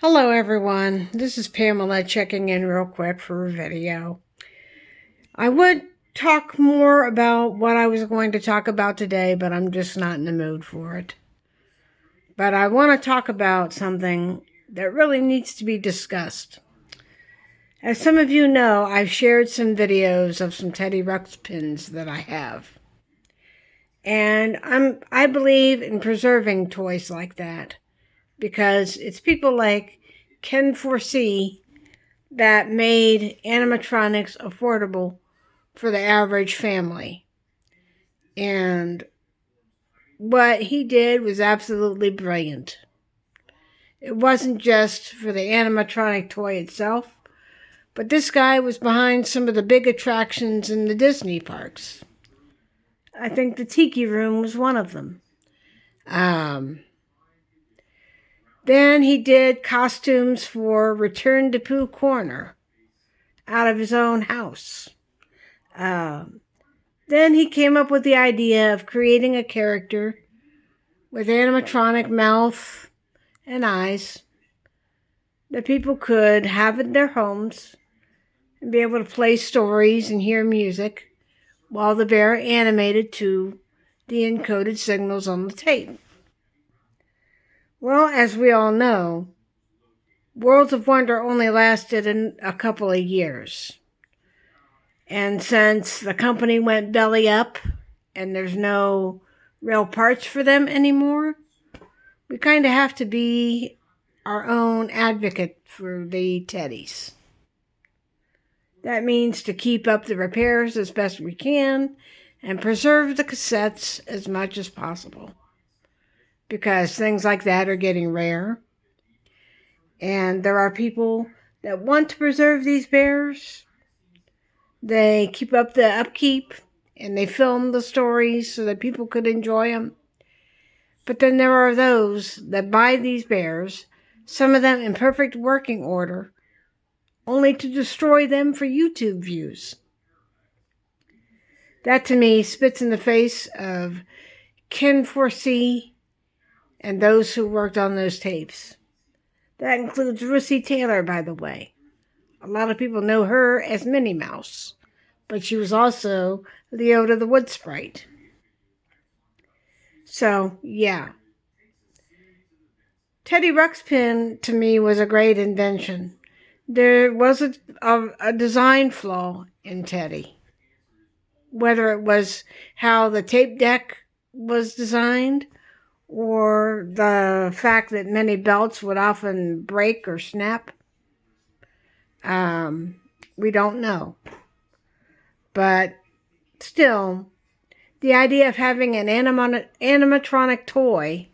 Hello everyone, this is Pamela checking in real quick for a video. I would talk more about what I was going to talk about today, but I'm just not in the mood for it. But I want to talk about something that really needs to be discussed. As some of you know, I've shared some videos of some Teddy Ruxpins that I have. And I believe in preserving toys like that, because it's people like Ken Foresee that made animatronics affordable for the average family. And what he did was absolutely brilliant. It wasn't just for the animatronic toy itself, but this guy was behind some of the big attractions in the Disney parks. I think the Tiki Room was one of them. Then he did costumes for Return to Pooh Corner out of his own house. Then he came up with the idea of creating a character with animatronic mouth and eyes that people could have in their homes and be able to play stories and hear music while the bear animated to the encoded signals on the tape. Well, as we all know, Worlds of Wonder only lasted a couple of years. And since the company went belly up and there's no real parts for them anymore, we kind of have to be our own advocate for the teddies. That means to keep up the repairs as best we can and preserve the cassettes as much as possible, because things like that are getting rare. And there are people that want to preserve these bears. They keep up the upkeep and they film the stories so that people could enjoy them. But then there are those that buy these bears, some of them in perfect working order, only to destroy them for YouTube views. That to me spits in the face of Ken Foresee and those who worked on those tapes. That includes Russi Taylor, by the way. A lot of people know her as Minnie Mouse, but she was also Leota the Wood Sprite. So, yeah. Teddy Ruxpin, to me, was a great invention. There was a design flaw in Teddy. Whether it was how the tape deck was designed, or the fact that many belts would often break or snap. We don't know. But still, the idea of having an animatronic toy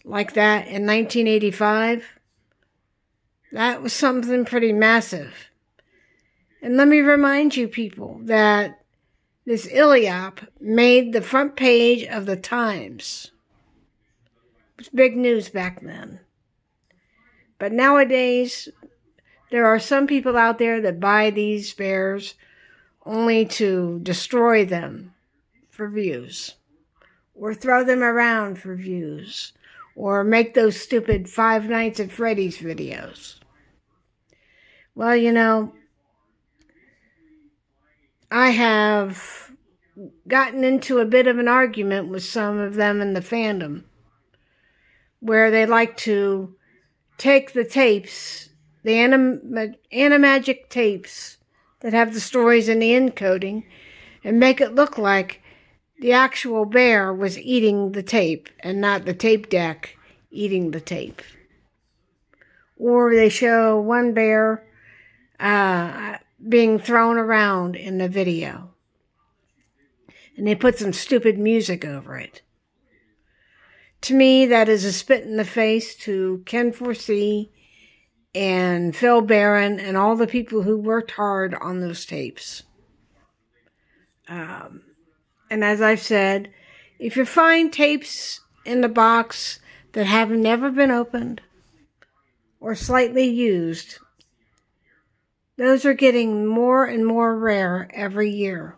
like that in 1985, that was something pretty massive. And let me remind you people that this Elliot made the front page of the Times. It was big news back then. But nowadays, there are some people out there that buy these bears only to destroy them for views, or throw them around for views, or make those stupid Five Nights at Freddy's videos. Well, you know, I have gotten into a bit of an argument with some of them in the fandom, where they like to take the tapes, the animagic tapes that have the stories and the encoding, and make it look like the actual bear was eating the tape and not the tape deck eating the tape. Or they show one bear being thrown around in the video, and they put some stupid music over it. To me, that is a spit in the face to Ken Foresee and Phil Barron and all the people who worked hard on those tapes. And as I've said, if you find tapes in the box that have never been opened or slightly used, those are getting more and more rare every year.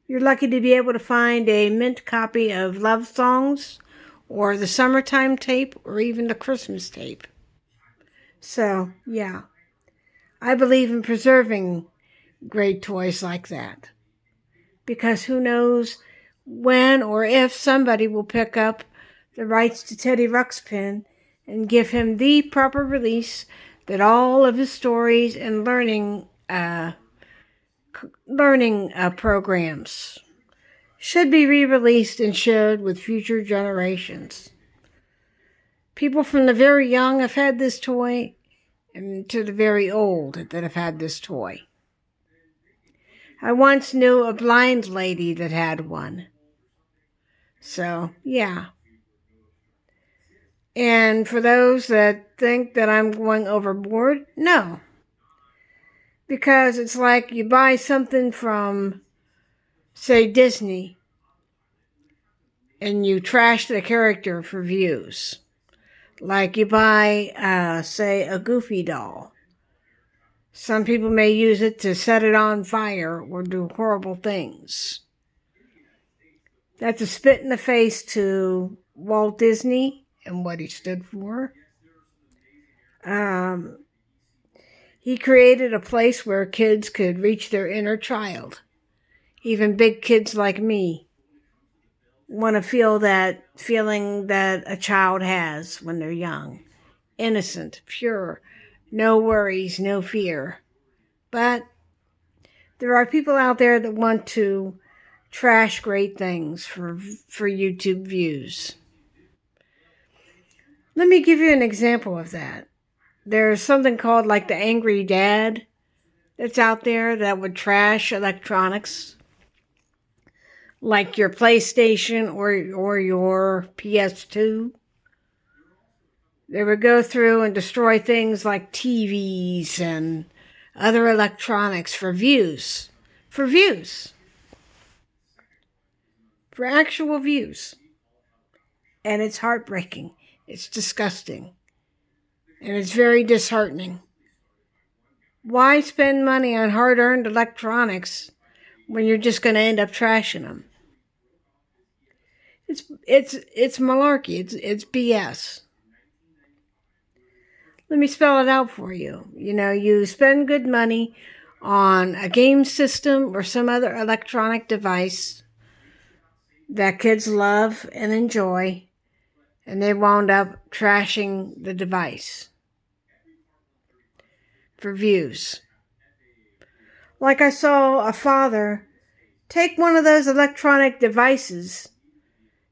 You're lucky to be able to find a mint copy of Love Songs, or the Summertime tape, or even the Christmas tape. So, yeah, I believe in preserving great toys like that. Because who knows when or if somebody will pick up the rights to Teddy Ruxpin and give him the proper release that all of his stories and learning programs should be re-released and shared with future generations. People from the very young have had this toy, and to the very old that have had this toy. I once knew a blind lady that had one. So, yeah. And for those that think that I'm going overboard, no. Because it's like you buy something from, say, Disney, and you trash the character for views. Like you buy, say, a Goofy doll. Some people may use it to set it on fire or do horrible things. That's a spit in the face to Walt Disney and what he stood for. He created a place where kids could reach their inner child. Even big kids like me want to feel that feeling that a child has when they're young. Innocent, pure, no worries, no fear. But there are people out there that want to trash great things for YouTube views. Let me give you an example of that. There's something called like the Angry Dad that's out there that would trash electronics, like your PlayStation or your PS2. They would go through and destroy things like TVs and other electronics for views. For views. For actual views. And it's heartbreaking. It's disgusting. And it's very disheartening. Why spend money on hard-earned electronics when you're just going to end up trashing them? It's malarkey. It's BS. Let me spell it out for you. You know, you spend good money on a game system or some other electronic device that kids love and enjoy, and they wound up trashing the device for views. Like I saw a father take one of those electronic devices,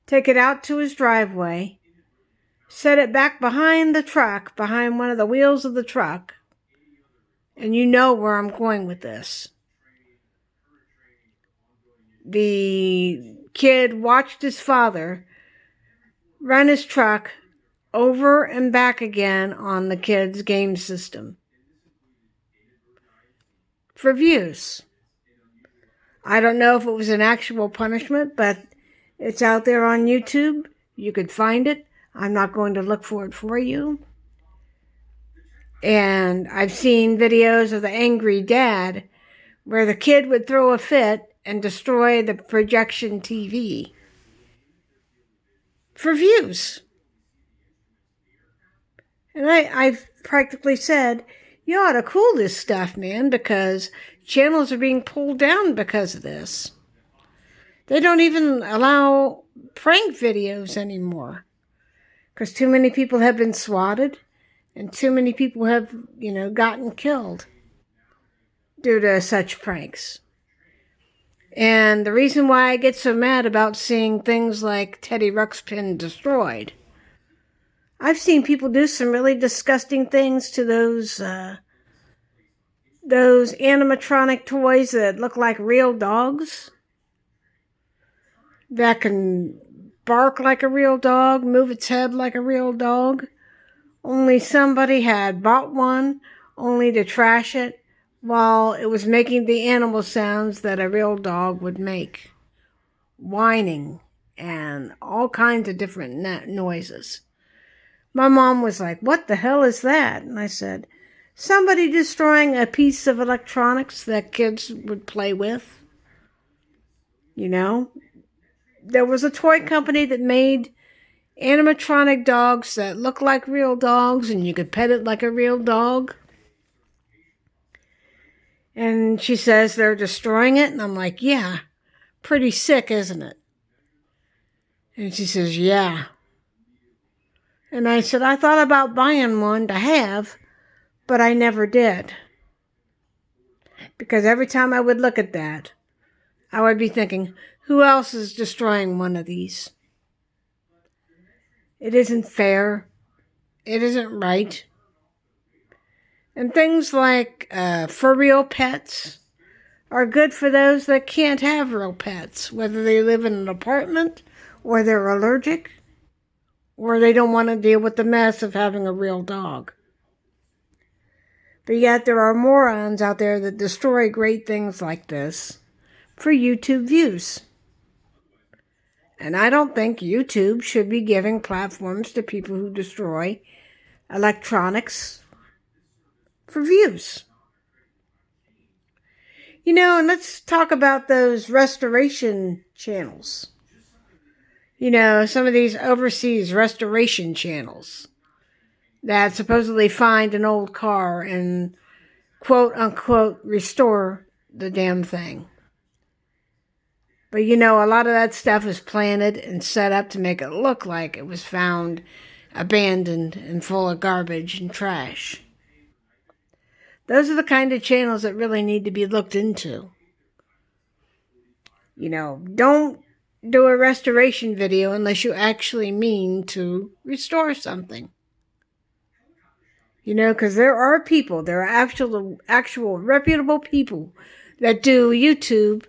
take it out to his driveway, set it back behind the truck, behind one of the wheels of the truck, and you know where I'm going with this. The kid watched his father run his truck over and back again on the kid's game system for views. I don't know if it was an actual punishment, but it's out there on YouTube. You could find it. I'm not going to look for it for you. And I've seen videos of the Angry Dad where the kid would throw a fit and destroy the projection TV for views. And I've practically said, you ought to cool this stuff, man, because channels are being pulled down because of this. They don't even allow prank videos anymore because too many people have been swatted and too many people have, gotten killed due to such pranks. And the reason why I get so mad about seeing things like Teddy Ruxpin destroyed, I've seen people do some really disgusting things to those animatronic toys that look like real dogs, that can bark like a real dog, move its head like a real dog. Only somebody had bought one only to trash it while it was making the animal sounds that a real dog would make. Whining and all kinds of different noises. My mom was like, "What the hell is that?" And I said, "Somebody destroying a piece of electronics that kids would play with." There was a toy company that made animatronic dogs that look like real dogs and you could pet it like a real dog. And she says they're destroying it. And I'm like, yeah, pretty sick, isn't it? And she says, yeah. And I said, I thought about buying one to have, but I never did. Because every time I would look at that, I would be thinking, who else is destroying one of these? It isn't fair. It isn't right. And things like for real pets are good for those that can't have real pets, whether they live in an apartment or they're allergic or they don't want to deal with the mess of having a real dog. But yet there are morons out there that destroy great things like this for YouTube views. And I don't think YouTube should be giving platforms to people who destroy electronics for views. You know, and let's talk about those restoration channels. You know, some of these overseas restoration channels that supposedly find an old car and quote unquote restore the damn thing. But you know, a lot of that stuff is planted and set up to make it look like it was found abandoned and full of garbage and trash. Those are the kind of channels that really need to be looked into. You know, don't do a restoration video unless you actually mean to restore something. You know, because there are people, there are actual reputable people that do YouTube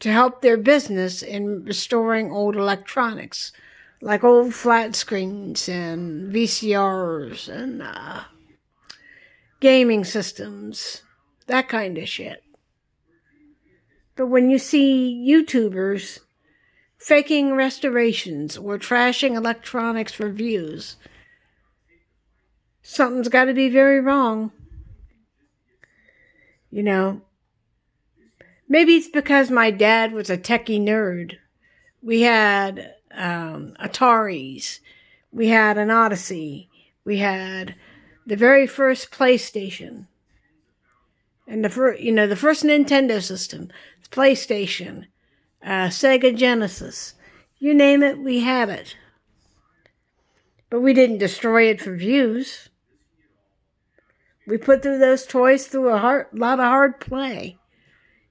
to help their business in restoring old electronics, like old flat screens and VCRs and gaming systems, that kind of shit. But when you see YouTubers faking restorations or trashing electronics for views, something's got to be very wrong. You know, maybe it's because my dad was a techie nerd. We had Ataris. We had an Odyssey. We had the very first PlayStation. And the first Nintendo system, PlayStation, Sega Genesis. You name it, we had it. But we didn't destroy it for views. We put through those toys through a lot of hard play.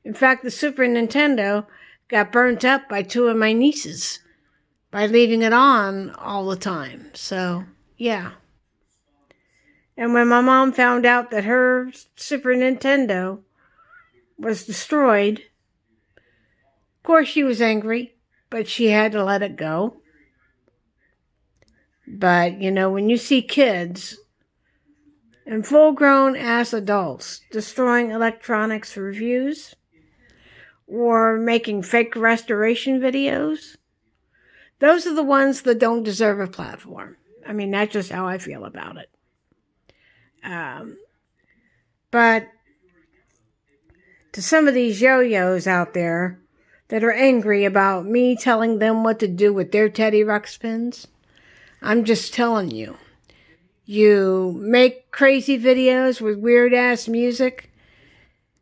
In fact, the Super Nintendo got burnt up by two of my nieces by leaving it on all the time. So, yeah. And when my mom found out that her Super Nintendo was destroyed, of course she was angry, but she had to let it go. But, you know, when you see kids and full-grown ass adults destroying electronics for views or making fake restoration videos, those are the ones that don't deserve a platform. I mean, that's just how I feel about it. But to some of these yo-yos out there that are angry about me telling them what to do with their Teddy Ruxpins, I'm just telling you. You make crazy videos with weird-ass music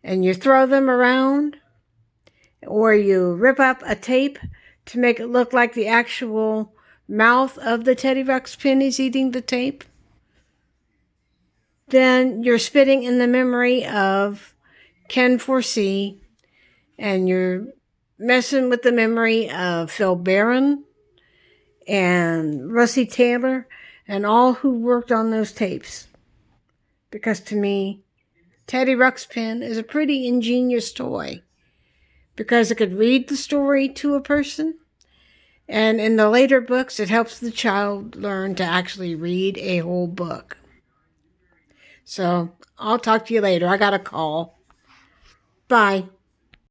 and you throw them around, or you rip up a tape to make it look like the actual mouth of the Teddy Ruxpin is eating the tape, then you're spitting in the memory of Ken 4C, and you're messing with the memory of Phil Barron and Russie Taylor and all who worked on those tapes. Because to me, Teddy Ruxpin is a pretty ingenious toy because it could read the story to a person, and in the later books, it helps the child learn to actually read a whole book. So, I'll talk to you later. I got a call. Bye.